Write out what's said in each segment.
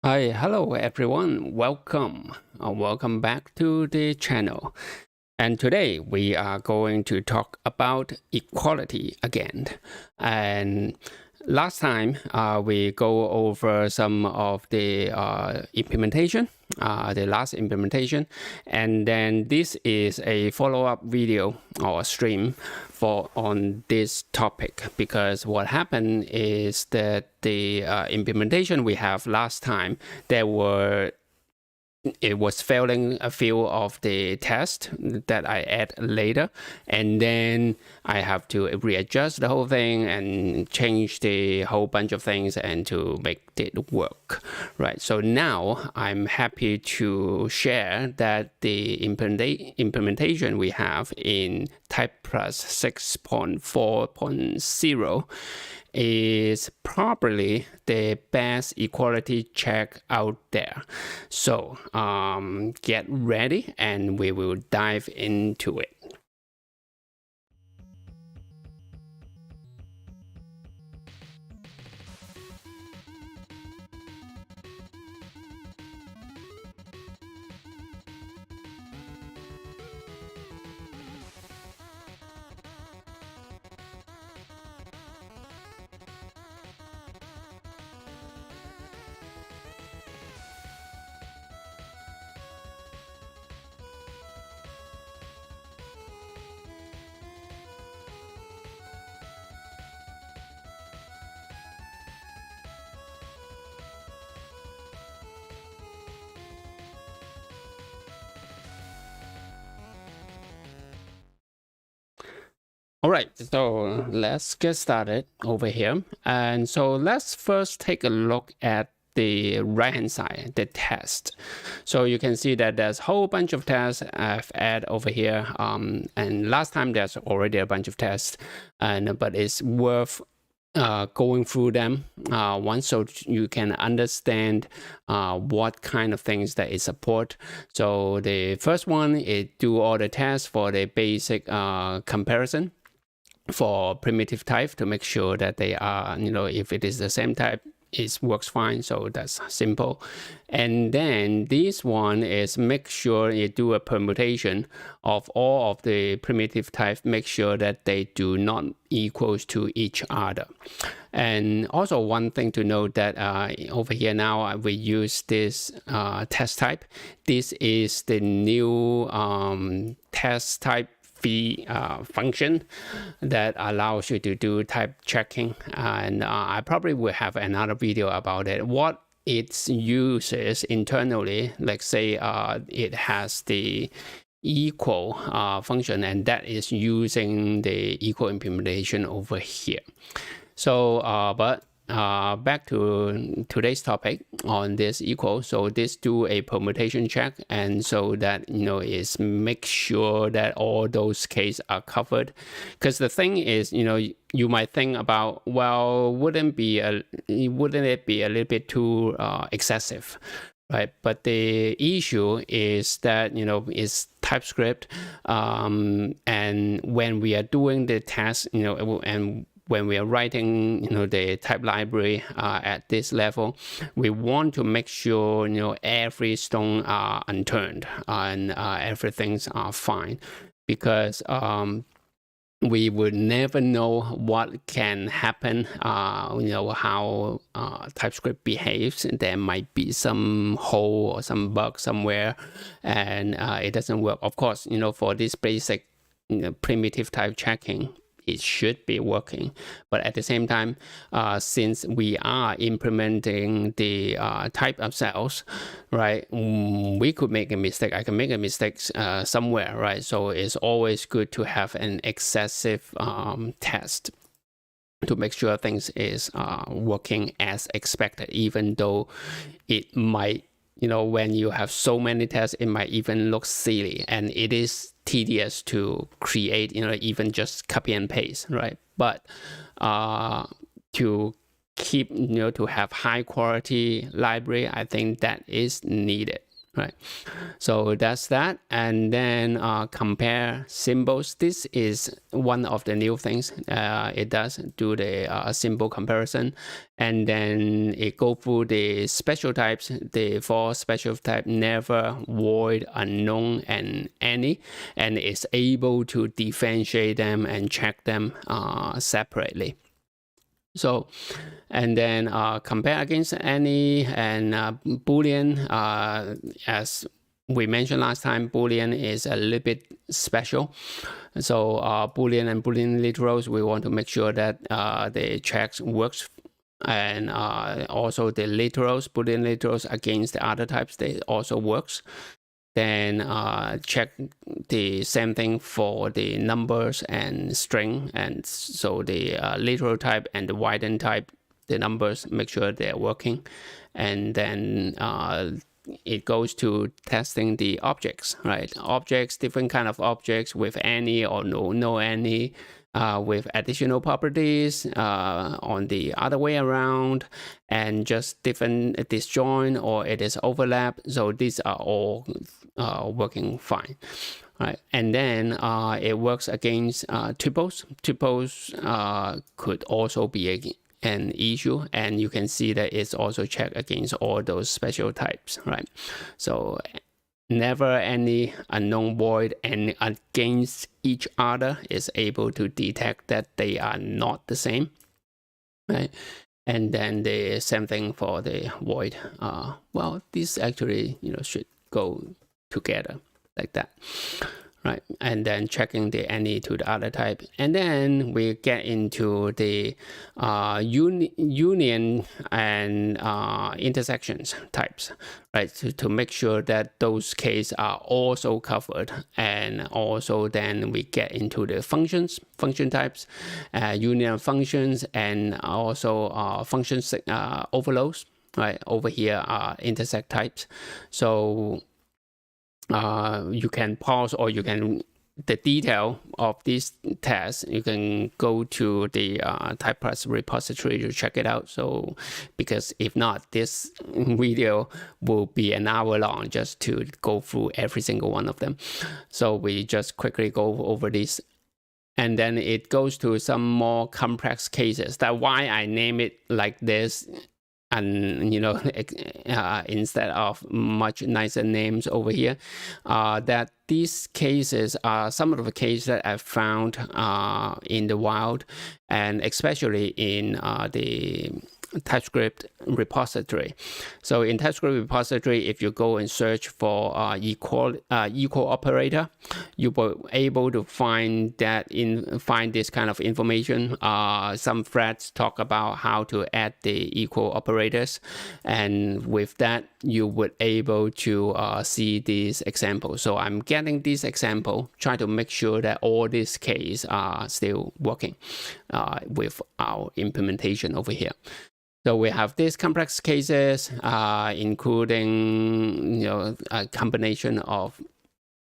Hi, hello everyone. Welcome back to the channel. And today we are going to talk about equality again. And last time we go over some of the implementation, the last implementation, and then this is a follow-up video or stream on this topic, because what happened is that the implementation we have last time, it was failing a few of the tests that I add later, and then I have to readjust the whole thing and change the whole bunch of things and to make it work, right? So now I'm happy to share that the implementation we have in TypePlus 6.4.0 is probably the best equality check out there. So get ready and we will dive into it. All right, so let's get started over here. And so let's first take a look at the right-hand side, the test. So you can see that there's a whole bunch of tests I've added over here. And last time there's already a bunch of tests, but it's worth going through them once so you can understand what kind of things that it support. So the first one is do all the tests for the basic comparison for primitive type to make sure that they are, if it is the same type, it works fine. So that's simple. And then this one is make sure you do a permutation of all of the primitive type, make sure that they do not equals to each other. And also one thing to note that over here now we use this test type. This is the new test type function that allows you to do type checking, and I probably will have another video about it. What it uses internally, like say it has the equal function, and that is using the equal implementation over here. So but back to today's topic on this equal. So this do a permutation check, and so that is make sure that all those cases are covered. Because the thing is, you might think about, well, wouldn't it be a little bit too excessive, right? But the issue is that is TypeScript, and when we are doing the test, and when we are writing, the type library at this level, we want to make sure, every stone are unturned and everything's are fine, because we would never know what can happen, how TypeScript behaves. There might be some hole or some bug somewhere, and it doesn't work. Of course, for this basic primitive type checking, it should be working. But at the same time, since we are implementing the type of cells, right, we could make a mistake. I can make a mistake somewhere, right? So it's always good to have an excessive test to make sure things is working as expected, even though it might, when you have so many tests, it might even look silly, and it is tedious to create, even just copy and paste, right? But to keep, to have high quality library, I think that is needed, right? So that's that. And then compare symbols. This is one of the new things. It does do the symbol comparison, and then it go through the special types, the 4 special type: never, void, unknown, and any, and it's able to differentiate them and check them separately. So, and then compare against any, and Boolean, as we mentioned last time, Boolean is a little bit special. So Boolean and Boolean literals, we want to make sure that the checks works, and also the literals, Boolean literals against the other types, they also works. Then check the same thing for the numbers and string, and so the literal type and the widen type, the numbers, make sure they're working. And then it goes to testing the objects, right? Objects, different kind of objects with any or no any, with additional properties on the other way around, and just different disjoint or it is overlap. So these are all working fine, right? And then it works against tuples. Tuples could also be an issue, and you can see that it's also checked against all those special types, right? So never, any, unknown, void, and against each other is able to detect that they are not the same, right? And then the same thing for the void. Well, this actually, should go together like that, right? And then checking the any to the other type. And then we get into the union and intersections types, right? To make sure that those cases are also covered. And also then we get into the function types, union functions, and also function overloads, right? Over here are intersect types. So you can pause, or you can, the detail of these tests, you can go to the TypePress repository to check it out. So, because if not, this video will be an hour long just to go through every single one of them. So we just quickly go over this. And then it goes to some more complex cases. That's why I name it like this. And instead of much nicer names over here, that these cases are some of the cases that I've found in the wild, and especially in the TypeScript repository. So in TypeScript repository, if you go and search for equal operator, you will be able to find this kind of information. Some threads talk about how to add the equal operators, and with that you would able to see these examples. So I'm getting this example, try to make sure that all these cases are still working with our implementation over here. So we have these complex cases, including a combination of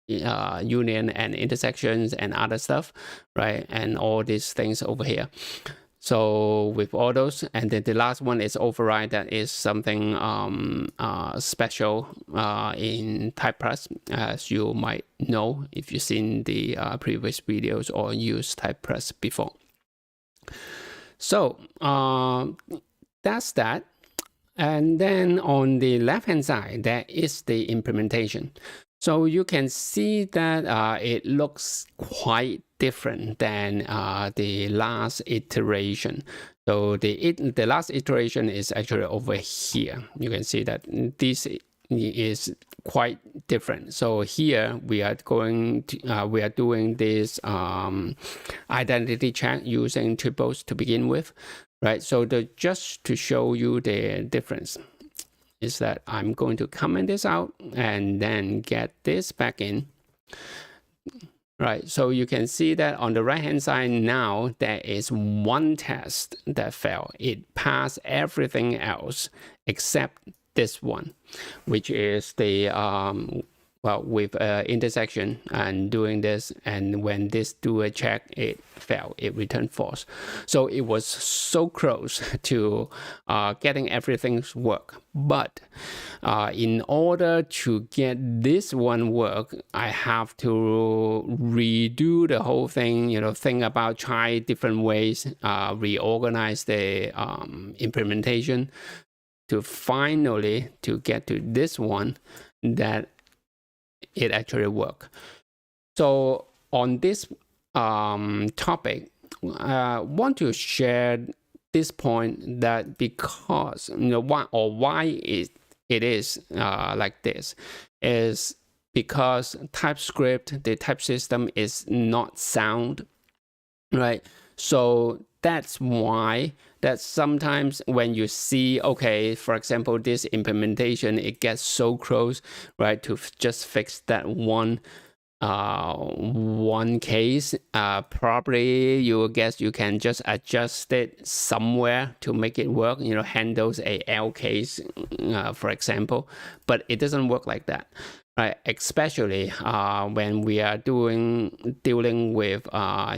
union and intersections and other stuff, right? And all these things over here. So with all those, and then the last one is override. That is something special in TypePress, as you might know if you've seen the previous videos or used TypePress before. So that's that. And then on the left hand side, there is the implementation. So you can see that it looks quite different than the last iteration. So the last iteration is actually over here. You can see that this is quite different. So here we are going to, we are doing this identity check using tuples to begin with, right? So just to show you the difference is that I'm going to comment this out and then get this back in. Right, so you can see that on the right hand side now, there is one test that failed. It passed everything else except this one, which is the well, with intersection and doing this, and when this do a check, it failed, it returned false. So it was so close to getting everything's work. But in order to get this one work, I have to redo the whole thing, think about, try different ways, reorganize the implementation to finally to get to this one that it actually work. So on this topic, I want to share this point that because why it is like this is because TypeScript, the type system, is not sound, right? So that's why that sometimes when you see, okay, for example, this implementation, it gets so close, right, to just fix that one case, probably you guess you can just adjust it somewhere to make it work, handles a L case, for example, but it doesn't work like that. Right, especially when we are dealing with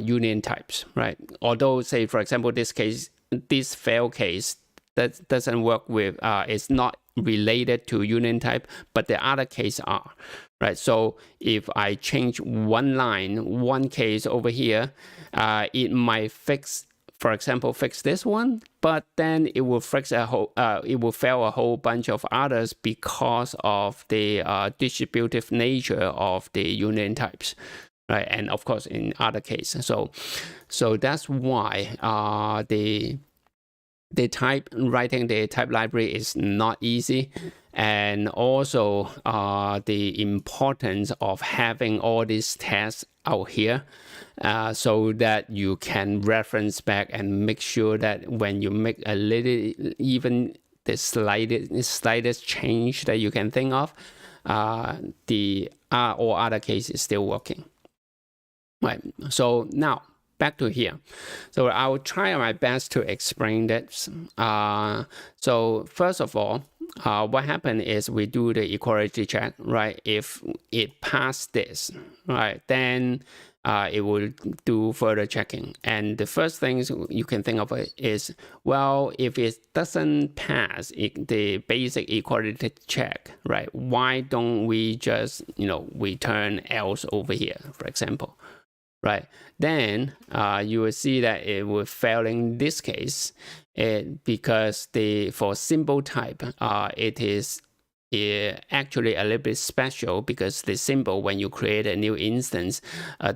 union types, right? Although, say for example, this fail case that doesn't work with, it's not related to union type, but the other case are, right? So if I change one line, one case over here, it might fix, for example, fix this one, but then it will fix it will fail a whole bunch of others because of the distributive nature of the union types, right? And of course, in other cases, so that's why writing the type library is not easy, and also the importance of having all these tests out here, so that you can reference back and make sure that when you make a little, even the slightest change that you can think of, the or other case is still working, right? So now back to here. So I will try my best to explain this. So first of all, what happened is we do the equality check, right? If it passed this, right, then it will do further checking. And the first things you can think of is, well, if it doesn't pass the basic equality check, right, why don't we just, return else over here, for example, right? Then you will see that it will fail in this case, because for symbol type, it is actually a little bit special, because the symbol, when you create a new instance,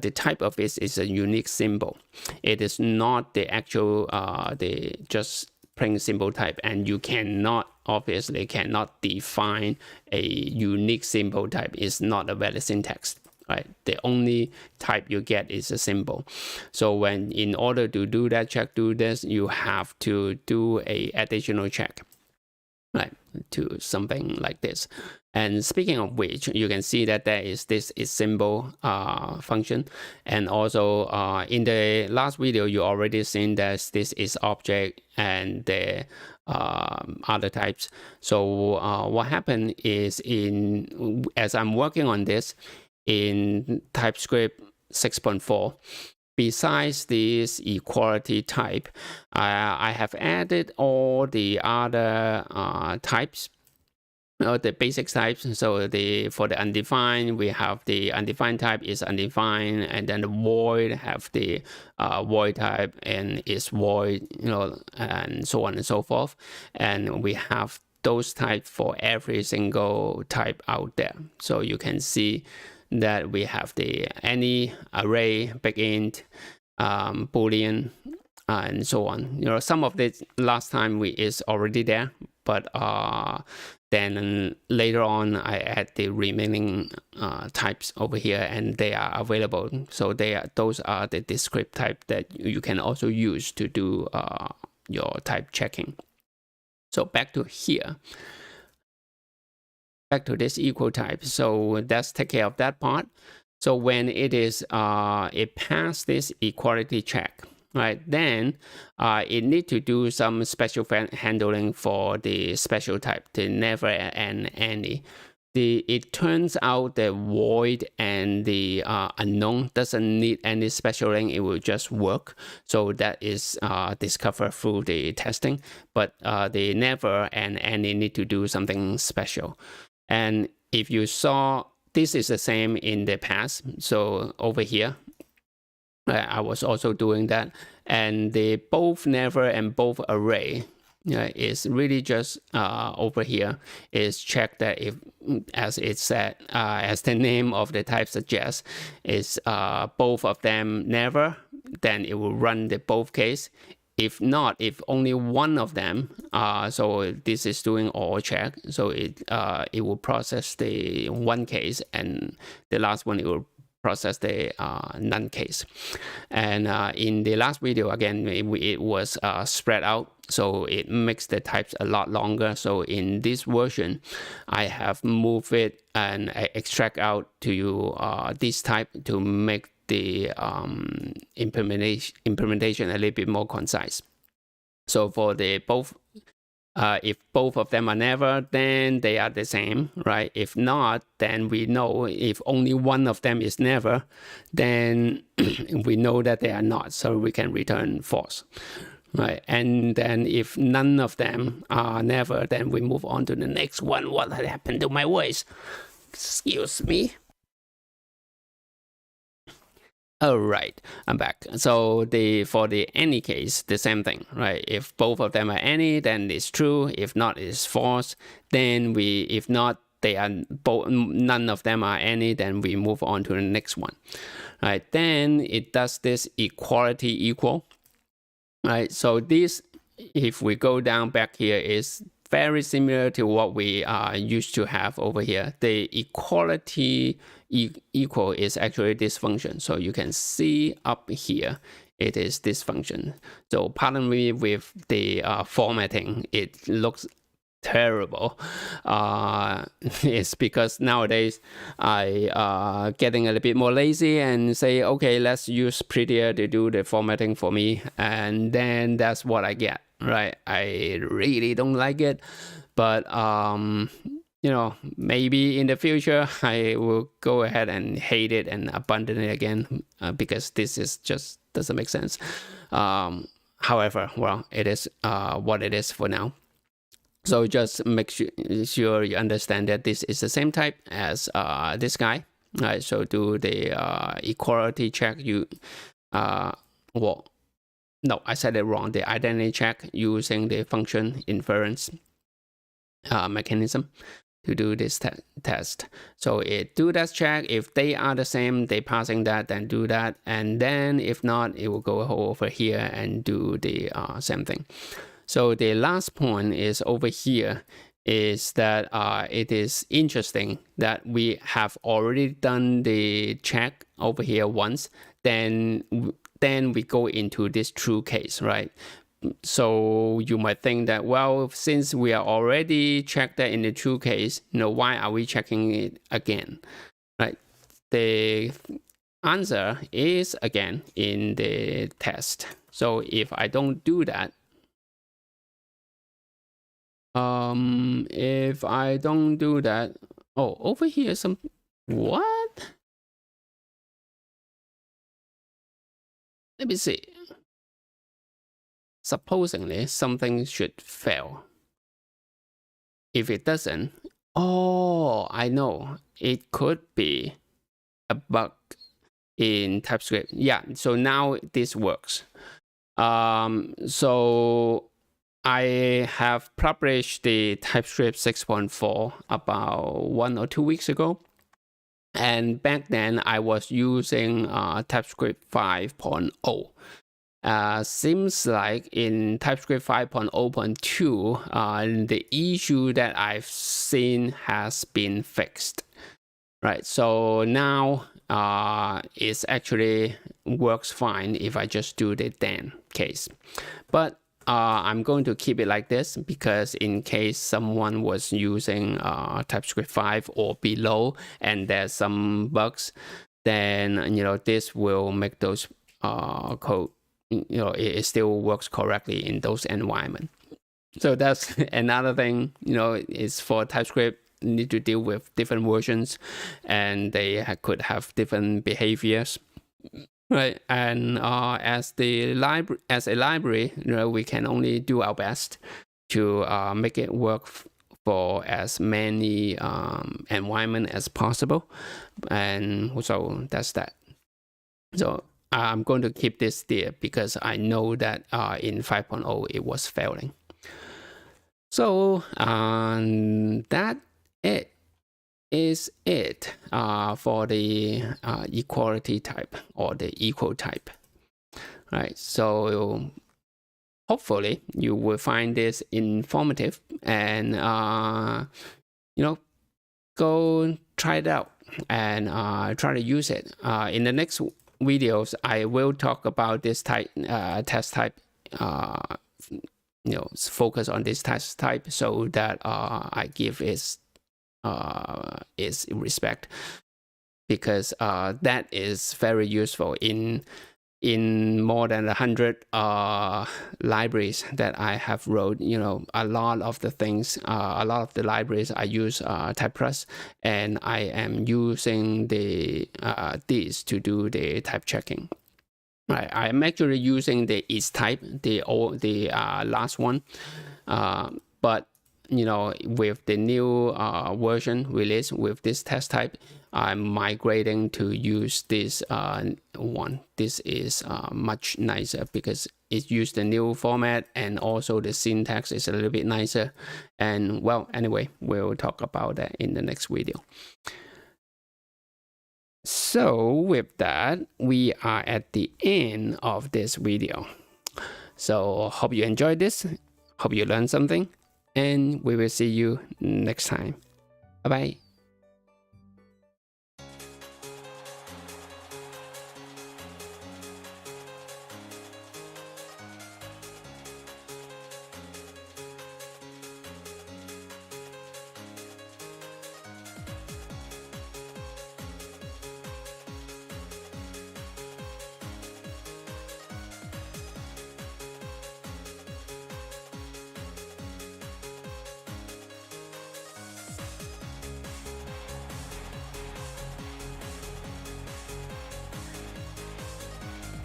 the type of it is a unique symbol. It is not the actual the just plain symbol type, and you obviously cannot define a unique symbol type. It's not a valid syntax, right? The only type you get is a symbol. So in order to do that check, you have to do a additional check, right, to something like this. And speaking of which, you can see that this is symbol function, and also in the last video you already seen that this is object and the other types. So what happened is, as I'm working on this in TypeScript 6.4, besides this equality type, I have added all the other types, the basic types. So for the undefined, we have the undefined type is undefined, and then the void have the void type and is void, and so on and so forth. And we have those types for every single type out there. So you can see that we have the any, array, big int, boolean, and so on. Some of this last time is already there, but then later on I add the remaining types over here, and they are available. So those are the descript type that you can also use to do your type checking. So back to here. Back to this equal type. So let's take care of that part. So when it passed this equality check, right, then it need to do some special handling for the special type, the never and any. it turns out the void and the unknown doesn't need any specialing, it will just work. So that is discovered through the testing, but the never and any need to do something special. And if you saw, this is the same in the past. So over here, I was also doing that, and the both never and both array is really just over here is check that if, as it said, as the name of the type suggests, is both of them never, then it will run the both case. If not, if only one of them, so this is doing all check, so it will process the one case, and the last one it will process the none case. And in the last video, again, it was spread out, so it makes the types a lot longer. So in this version, I have moved it and extract out to this type to make the implementation a little bit more concise. So for the both, if both of them are never, then they are the same, right? If not, then we know if only one of them is never, then we know that they are not, so we can return false, right? And then if none of them are never, then we move on to the next one. What happened to my voice? Excuse me. All right, I'm back. So for the any case, the same thing, right? If both of them are any, then it's true. If not, it's false. Then if not, they are both, none of them are any, then we move on to the next one, right? Then it does this equality equal, right? So this, if we go down back here, is very similar to what we used to have over here. The equality equal is actually this function. So you can see up here, it is this function. So pardon me with the formatting, it looks terrible. It's because nowadays I getting a little bit more lazy and say, okay, let's use Prettier to do the formatting for me, and then that's what I get, right? I really don't like it, but you know, maybe in the future I will go ahead and hate it and abandon it again, because this is just doesn't make sense. However, well, it is what it is for now. So just make sure you understand that this is the same type as this guy, right? So do the equality check. Well, no, I said it wrong. The identity check using the function inference mechanism to do this test. So it do that check. If they are the same, they passing that, then do that. And then if not, it will go over here and do the same thing. So the last point is over here is that it is interesting that we have already done the check over here once, then we go into this true case, right? So you might think that, well, since we are already checked that in the true case, you know, why are we checking it again, right? The answer is again in the test. So if I don't do that, if I don't do that, oh, over here some, what? Let me see. Supposedly something should fail. If it doesn't, oh, I know, it could be a bug in TypeScript. Yeah, so now this works. So I have published the TypeScript 6.4 about 1 or 2 weeks ago. And back then I was using TypeScript 5.0. Seems like in TypeScript 5.0.2, the issue that I've seen has been fixed, right? So now it actually works fine if I just do the then case. But I'm going to keep it like this because in case someone was using TypeScript 5 or below and there's some bugs, then, you know, this will make those code, you know, it still works correctly in those environments. So that's another thing, you know, is for TypeScript need to deal with different versions, and they could have different behaviors. Right, and as a library, we can only do our best to make it work for as many environment as possible, and so that's that. So I'm going to keep this there because I know that in 5.0 it was failing. So that is it for the equality type or the equal type. Right, so hopefully you will find this informative, and go try it out and try to use it. In the next videos, I will talk about this type test type. Focus on this test type so that I give its respect, because that is very useful in more than 100 libraries that I have wrote. A lot of the things, a lot of the libraries I use TypePress, and I am using the these to do the type checking. Right, I'm actually using the isType, the last one, but with the new version release with this test type, I'm migrating to use this one. This is much nicer because it used the new format, and also the syntax is a little bit nicer. And well, anyway, we'll talk about that in the next video. So with that, we are at the end of this video. So hope you enjoyed this, hope you learned something, and we will see you next time. Bye bye.